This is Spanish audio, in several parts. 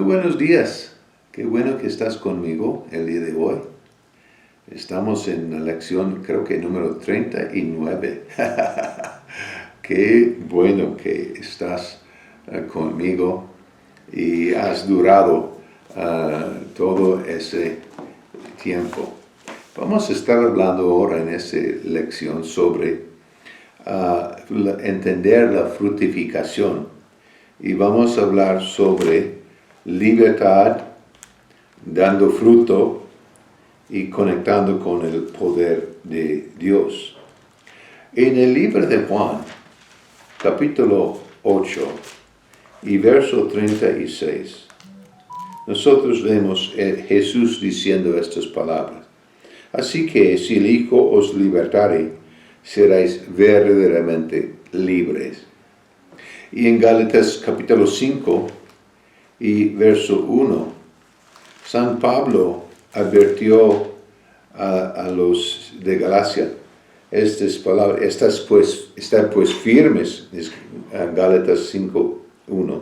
buenos días. Qué bueno que estás conmigo el día de hoy. Estamos en la lección, creo que número 39. Qué bueno que estás conmigo y has durado todo ese tiempo. Vamos a estar hablando ahora en esta lección sobre entender la frutificación. Y vamos a hablar sobre libertad, dando fruto y conectando con el poder de Dios. En el libro de Juan, capítulo 8 y verso 36, nosotros vemos a Jesús diciendo estas palabras. Así que si el Hijo os libertare, seréis verdaderamente libres. Y en Gálatas capítulo 5 y verso 1, San Pablo advirtió a los de Galacia estas palabras, están pues firmes, Gálatas 5, 1,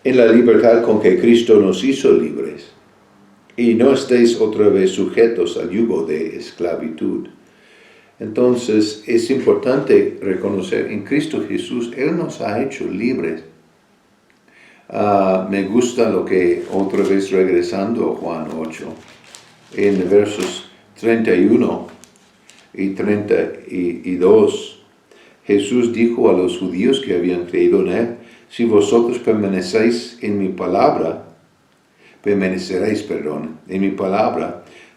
en la libertad con que Cristo nos hizo libres, y no estéis otra vez sujetos al yugo de esclavitud. Entonces, es importante reconocer en Cristo Jesús, Él nos ha hecho libres. Me gusta lo que, otra vez regresando a Juan 8, en versos 31 y 32, Jesús dijo a los judíos que habían creído en Él, si vosotros permaneceréis en mi palabra,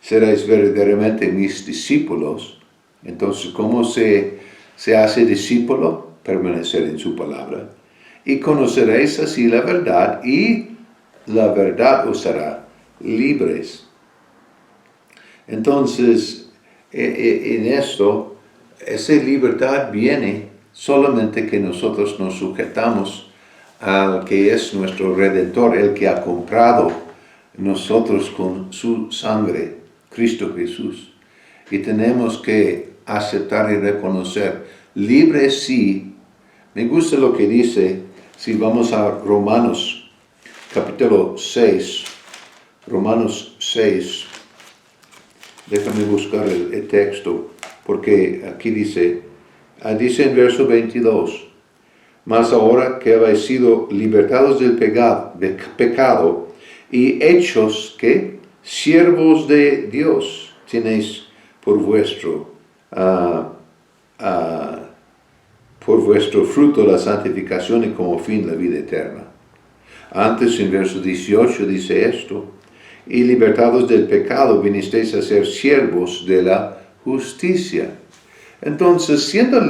seréis verdaderamente mis discípulos. Entonces, ¿cómo se hace discípulo? Permanecer en su palabra. Y conoceréis así la verdad, y la verdad os hará libres. Entonces, en esto, esa libertad viene solamente que nosotros nos sujetamos al que es nuestro Redentor, el que ha comprado nosotros con su sangre, Cristo Jesús. Y tenemos que aceptar y reconocer, libre sí. Me gusta lo que dice, si vamos a Romanos capítulo 6, Romanos 6, déjame buscar el texto, porque aquí dice en verso 22, mas ahora que habéis sido libertados del pecado y hechos que siervos de Dios, tenéis por vuestro fruto la santificación y como fin la vida eterna. Antes en verso 18 dice esto, y libertados del pecado vinisteis a ser siervos de la justicia. Entonces, siendo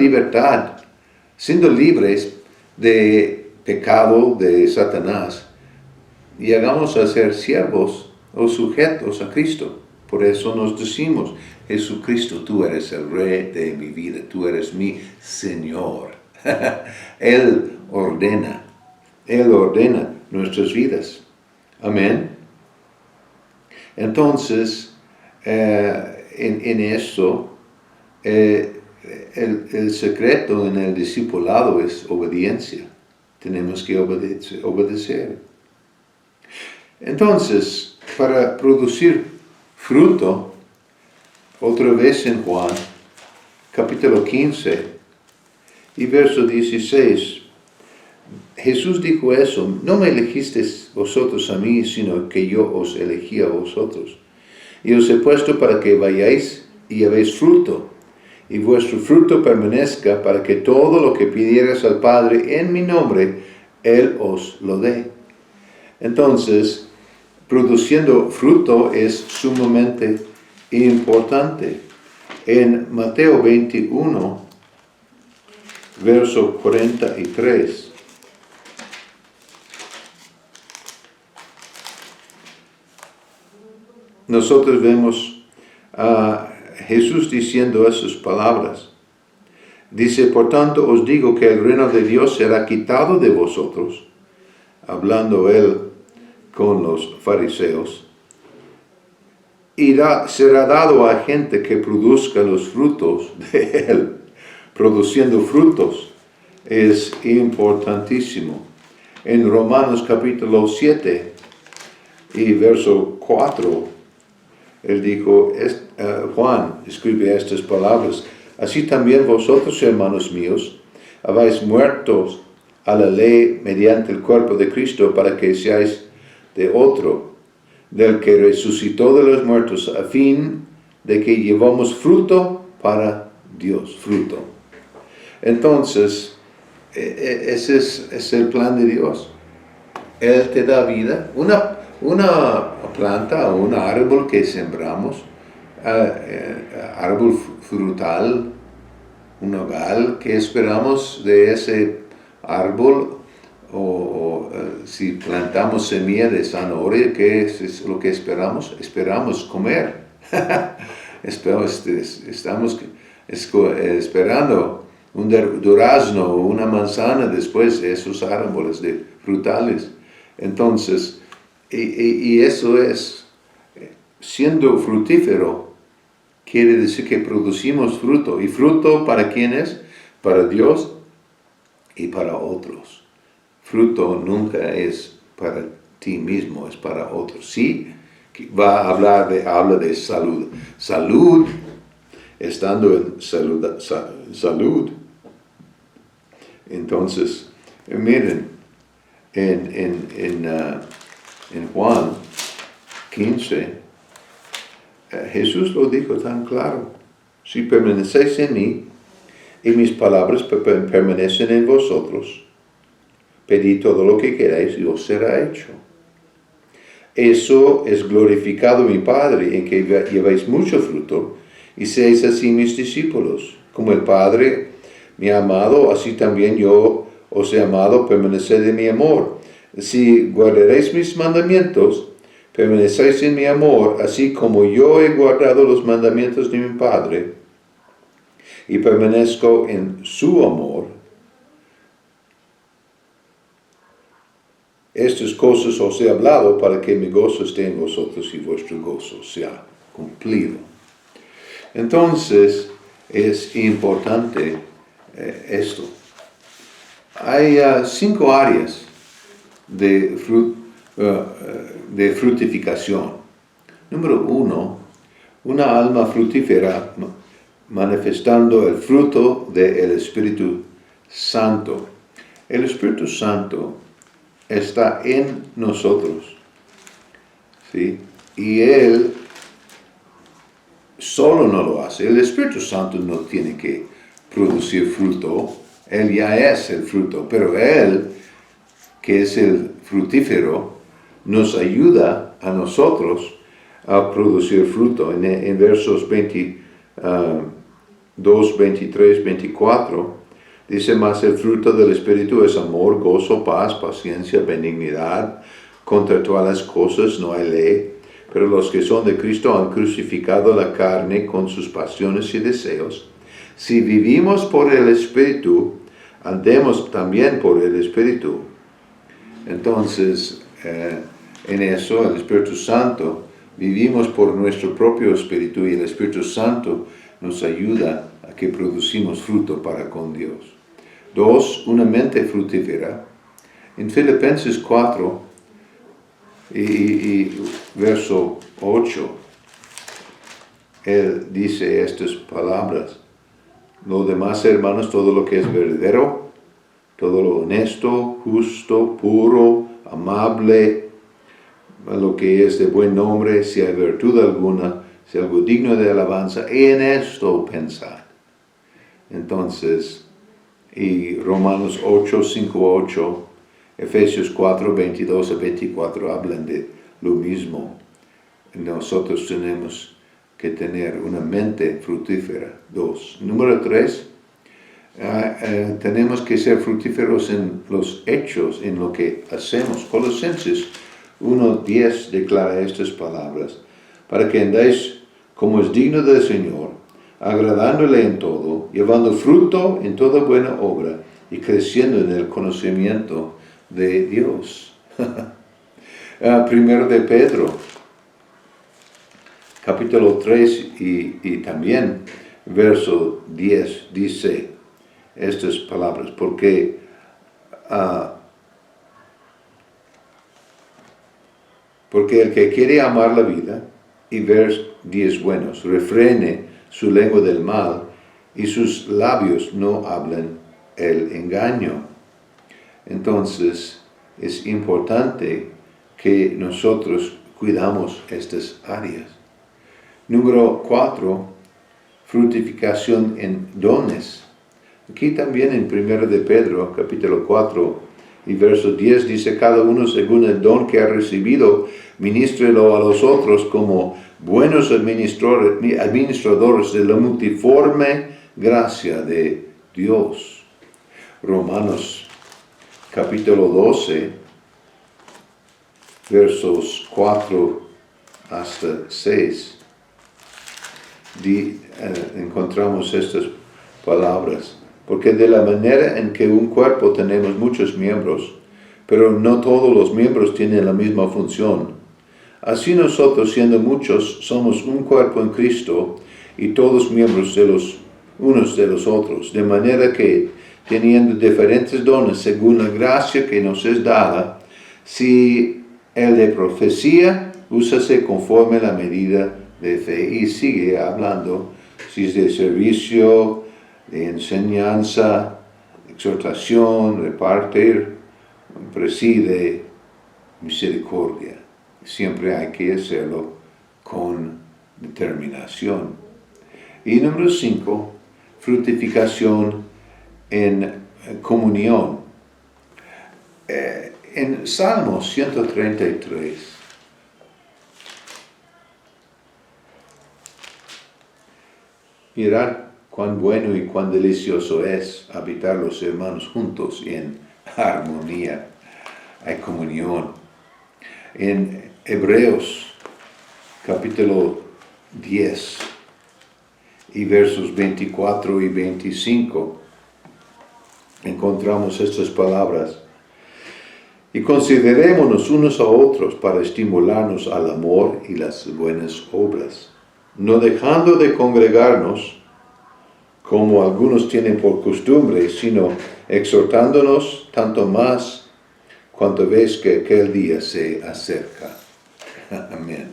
libres de pecado de Satanás, llegamos a ser siervos o sujetos a Cristo. Por eso nos decimos, Jesucristo, tú eres el Rey de mi vida, tú eres mi Señor. Él ordena nuestras vidas. Amén. Entonces, en esto, el secreto en el discipulado es obediencia. Tenemos que obedecer. Entonces, para producir fruto, otra vez en Juan, capítulo 15 y verso 16, Jesús dijo eso, no me elegisteis vosotros a mí, sino que yo os elegí a vosotros. Y os he puesto para que vayáis y llevéis fruto, y vuestro fruto permanezca, para que todo lo que pidierais al Padre en mi nombre, Él os lo dé. Entonces, produciendo fruto es sumamente importante. En Mateo 21, verso 43, nosotros vemos a Jesús diciendo esas palabras. Dice, por tanto os digo que el reino de Dios será quitado de vosotros, hablando Él con los fariseos, y será dado a gente que produzca los frutos de Él. Produciendo frutos es importantísimo. En Romanos capítulo 7 Y verso 4, él dijo, Juan escribe estas palabras, así también vosotros, hermanos míos, habéis muertos a la ley mediante el cuerpo de Cristo para que seáis de otro, del que resucitó de los muertos, a fin de que llevamos fruto para Dios, fruto. Entonces, ese es el plan de Dios. Él te da vida. Una planta o un árbol que sembramos, árbol frutal, un nogal, que esperamos de ese árbol, o si plantamos semilla de zanahoria, ¿qué es lo que esperamos? Esperamos comer. Estamos esperando un durazno o una manzana después de esos árboles de frutales. Entonces, y eso es, siendo frutífero, quiere decir que producimos fruto. ¿Y fruto para quién es? Para Dios y para otros. Fruto nunca es para ti mismo, es para otros. Sí, va a habla de salud. Salud, estando en salud. Entonces, miren, en Juan 15, Jesús lo dijo tan claro. Si permanecéis en mí y mis palabras permanecen en vosotros, pedid todo lo que queráis y os será hecho. Eso es glorificado mi Padre, en que llevéis mucho fruto y seáis así mis discípulos. Como el Padre me ha amado, así también yo os he amado, permaneced en mi amor. Si guardaréis mis mandamientos, permanecéis en mi amor, así como yo he guardado los mandamientos de mi Padre y permanezco en su amor. Estas cosas os he hablado para que mi gozo esté en vosotros y vuestro gozo sea cumplido. Entonces, es importante esto. Hay 5 áreas de frutificación. Número 1, una alma frutífera manifestando el fruto del Espíritu Santo. El Espíritu Santo está en nosotros, ¿sí? Y Él solo no lo hace. El Espíritu Santo no tiene que producir fruto. Él ya es el fruto, pero Él, que es el frutífero, nos ayuda a nosotros a producir fruto. En versos 22, 23, 24, dice, mas el fruto del Espíritu es amor, gozo, paz, paciencia, benignidad. Contra todas las cosas no hay ley, pero los que son de Cristo han crucificado la carne con sus pasiones y deseos. Si vivimos por el Espíritu, andemos también por el Espíritu. Entonces, en eso, el Espíritu Santo, vivimos por nuestro propio Espíritu y el Espíritu Santo nos ayuda a que producimos fruto para con Dios. 2, una mente frutífera. En Filipenses 4 y verso 8, él dice estas palabras. Lo demás, hermanos, todo lo que es verdadero, todo lo honesto, justo, puro, amable, lo que es de buen nombre, si hay virtud alguna, si algo digno de alabanza, en esto pensad. Entonces, y Romanos 8, 5, 8, Efesios 4, 22 a 24 hablan de lo mismo. Nosotros tenemos que tener una mente frutífera. 2. Número 3, tenemos que ser frutíferos en los hechos, en lo que hacemos. Colosenses 1:10 declara estas palabras, para que andáis como es digno del Señor, agradándole en todo, llevando fruto en toda buena obra y creciendo en el conocimiento de Dios. Primero de Pedro, capítulo 3 y también verso 10 dice estas palabras, porque Porque el que quiere amar la vida y ver días buenos, refrene su lengua del mal y sus labios no hablen el engaño. Entonces, es importante que nosotros cuidamos estas áreas. Número 4, fructificación en dones. Aquí también en 1 de Pedro, capítulo 4 y verso 10, dice: cada uno según el don que ha recibido, ministrelo a los otros como buenos administradores de la multiforme gracia de Dios. Romanos capítulo 12, versos 4 hasta 6, encontramos estas palabras. Porque de la manera en que un cuerpo tenemos muchos miembros, pero no todos los miembros tienen la misma función. Así nosotros, siendo muchos, somos un cuerpo en Cristo y todos miembros de los unos de los otros. De manera que, teniendo diferentes dones según la gracia que nos es dada, si el de profecía, úsase conforme a la medida de fe. Y sigue hablando, si es de servicio, de enseñanza, exhortación, repartir, preside, misericordia. Siempre hay que hacerlo con determinación. Y número 5, fructificación en comunión. En Salmo 133, mirad cuán bueno y cuán delicioso es habitar los hermanos juntos en armonía, hay comunión. En Hebreos capítulo 10 y versos 24 y 25 encontramos estas palabras: y considerémonos unos a otros para estimularnos al amor y las buenas obras, no dejando de congregarnos, como algunos tienen por costumbre, sino exhortándonos tanto más cuanto ves que aquel día se acerca. Amén.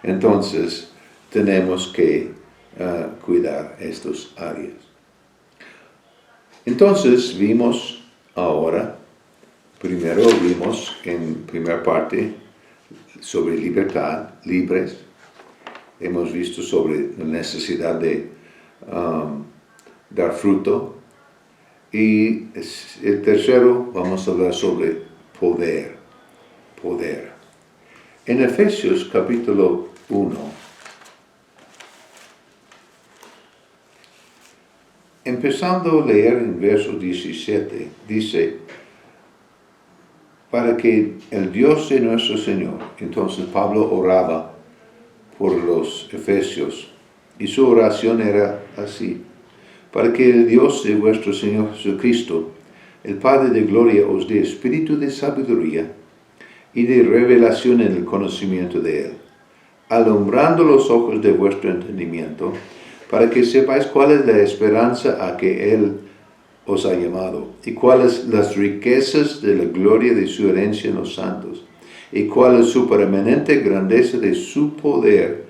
Entonces, tenemos que cuidar estas áreas. Entonces, vimos ahora, primero vimos en primera parte sobre libertad, libres. Hemos visto sobre la necesidad de dar fruto. Y el tercero, vamos a hablar sobre poder. Poder. En Efesios capítulo 1, empezando a leer en verso 17, dice: para que el Dios de nuestro Señor, entonces Pablo oraba por los efesios, y su oración era así: para que el Dios de vuestro Señor Jesucristo, el Padre de gloria, os dé espíritu de sabiduría y de revelación en el conocimiento de Él, alumbrando los ojos de vuestro entendimiento, para que sepáis cuál es la esperanza a que Él os ha llamado, y cuáles las riquezas de la gloria de su herencia en los santos, y cuál es su permanente grandeza de su poder,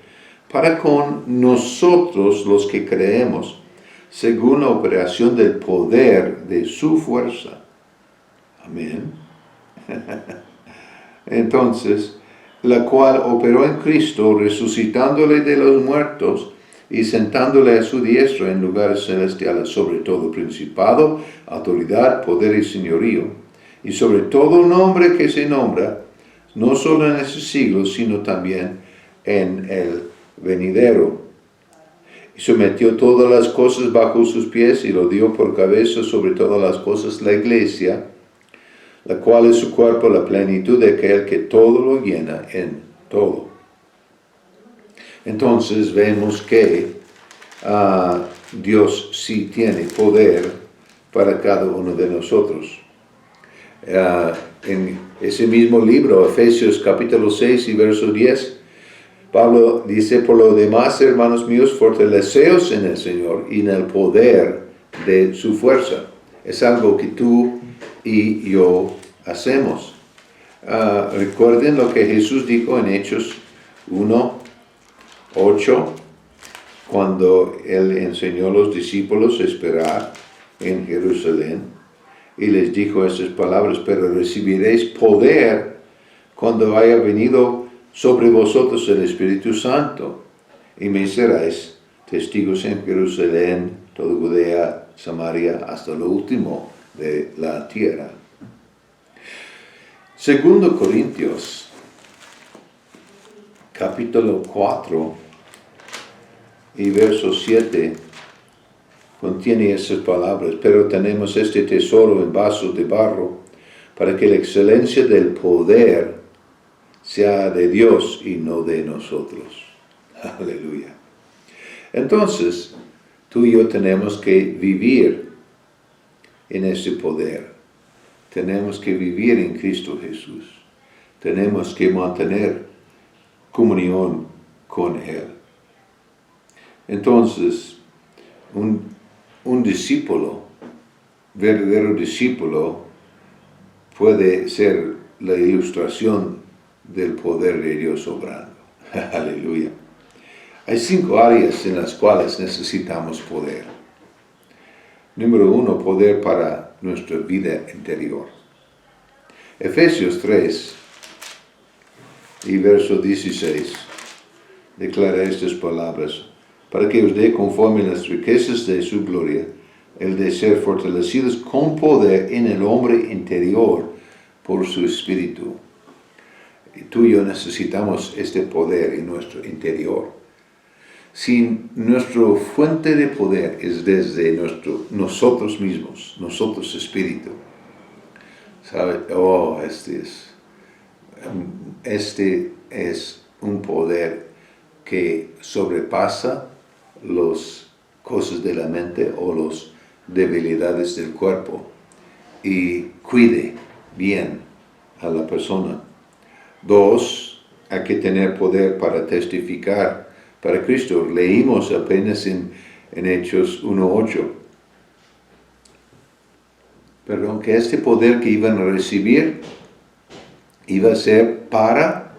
para con nosotros los que creemos, según la operación del poder de su fuerza. Amén. Entonces, la cual operó en Cristo, resucitándole de los muertos y sentándole a su diestra en lugares celestiales, sobre todo principado, autoridad, poder y señorío, y sobre todo nombre que se nombra, no solo en ese siglo, sino también en el venidero. Y sometió todas las cosas bajo sus pies y lo dio por cabeza sobre todas las cosas la iglesia, la cual es su cuerpo, la plenitud de aquel que todo lo llena en todo. Entonces vemos que Dios sí tiene poder para cada uno de nosotros. En ese mismo libro, Efesios capítulo 6 y verso 10, Pablo dice: por lo demás, hermanos míos, fortaleceos en el Señor y en el poder de su fuerza. Es algo que tú y yo hacemos. Recuerden lo que Jesús dijo en Hechos 1:8, cuando Él enseñó a los discípulos a esperar en Jerusalén, y les dijo esas palabras: pero recibiréis poder cuando haya venido sobre vosotros el Espíritu Santo, y me seréis testigos en Jerusalén, toda Judea, Samaria, hasta lo último de la tierra. Segundo Corintios, capítulo 4 y verso 7, contiene esas palabras: pero tenemos este tesoro en vasos de barro, para que la excelencia del poder sea de Dios y no de nosotros. Aleluya. Entonces, tú y yo tenemos que vivir en ese poder. Tenemos que vivir en Cristo Jesús. Tenemos que mantener comunión con Él. Entonces, un discípulo, verdadero discípulo, puede ser la ilustración del poder de Dios obrando. Aleluya. Hay 5 áreas en las cuales necesitamos poder. Número 1, poder para nuestra vida interior. Efesios 3 y verso 16 declara estas palabras: para que os dé conforme a las riquezas de su gloria, el de ser fortalecidos con poder en el hombre interior por su espíritu. Y tú y yo necesitamos este poder en nuestro interior. Si nuestra fuente de poder es desde nosotros mismos, nosotros espíritu, ¿sabe? Este es un poder que sobrepasa las cosas de la mente o las debilidades del cuerpo y cuide bien a la persona. 2, hay que tener poder para testificar para Cristo. Leímos apenas en Hechos 1:8. Perdón, que este poder que iban a recibir iba a ser ¿para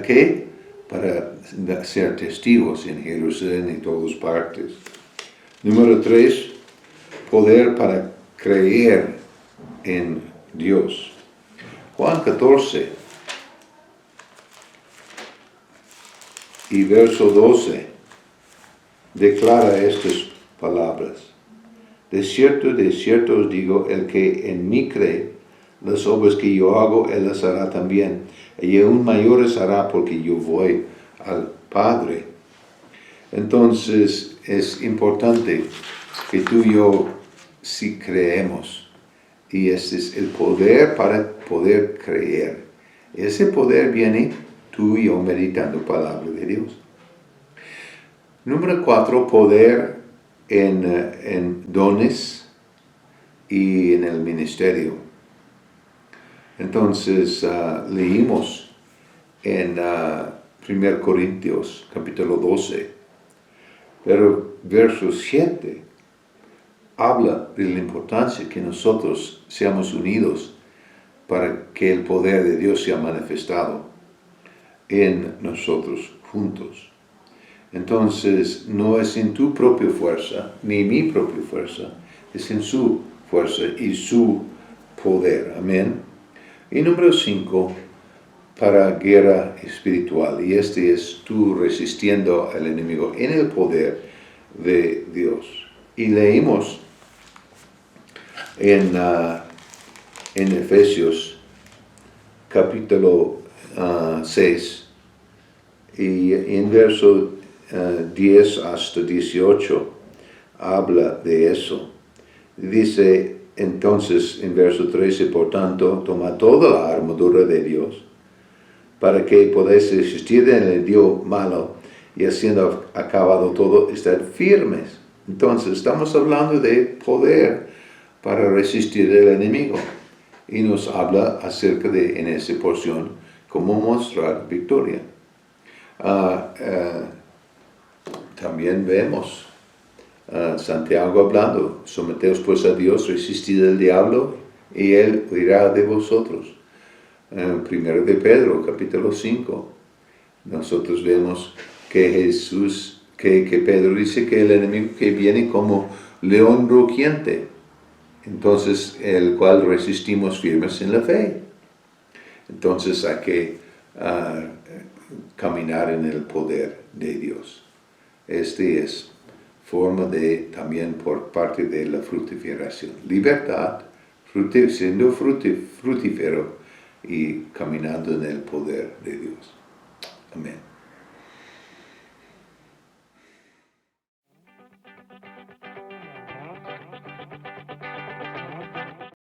qué? Para ser testigos en Jerusalén y todas partes. Número 3, poder para creer en Dios. Juan 14 y verso 12 declara estas palabras: de cierto os digo, el que en mí cree, las obras que yo hago, él las hará también, y aún mayores hará, porque yo voy al Padre. Entonces es importante que tú y yo sí creemos, y ese es el poder para poder creer. Ese poder viene tú y yo meditando palabra de Dios. Número 4, poder en dones y en el ministerio. Entonces leímos en 1 Corintios capítulo 12, pero verso 7 habla de la importancia que nosotros seamos unidos para que el poder de Dios sea manifestado en nosotros juntos. Entonces, no es en tu propia fuerza, ni mi propia fuerza, es en su fuerza y su poder. Amén. Y número 5, para guerra espiritual. Y este es tú resistiendo al enemigo en el poder de Dios. Y leímos en Efesios capítulo 6 y en verso 10 hasta 18 habla de eso. Dice entonces en verso 13: por tanto, toma toda la armadura de Dios, para que podáis resistir en el día malo, y haciendo acabado todo, estar firmes. Entonces estamos hablando de poder para resistir al enemigo, y nos habla acerca de, en esa porción, cómo mostrar victoria. También vemos Santiago hablando: someteos pues a Dios, resistid al diablo y él huirá de vosotros. Primero de Pedro, capítulo 5. Nosotros vemos que que Pedro dice que el enemigo que viene como león rugiente, entonces el cual resistimos firmes en la fe. Entonces hay que caminar en el poder de Dios. Este es forma de también por parte de la fructificación. Libertad, siendo fructífero y caminando en el poder de Dios. Amén.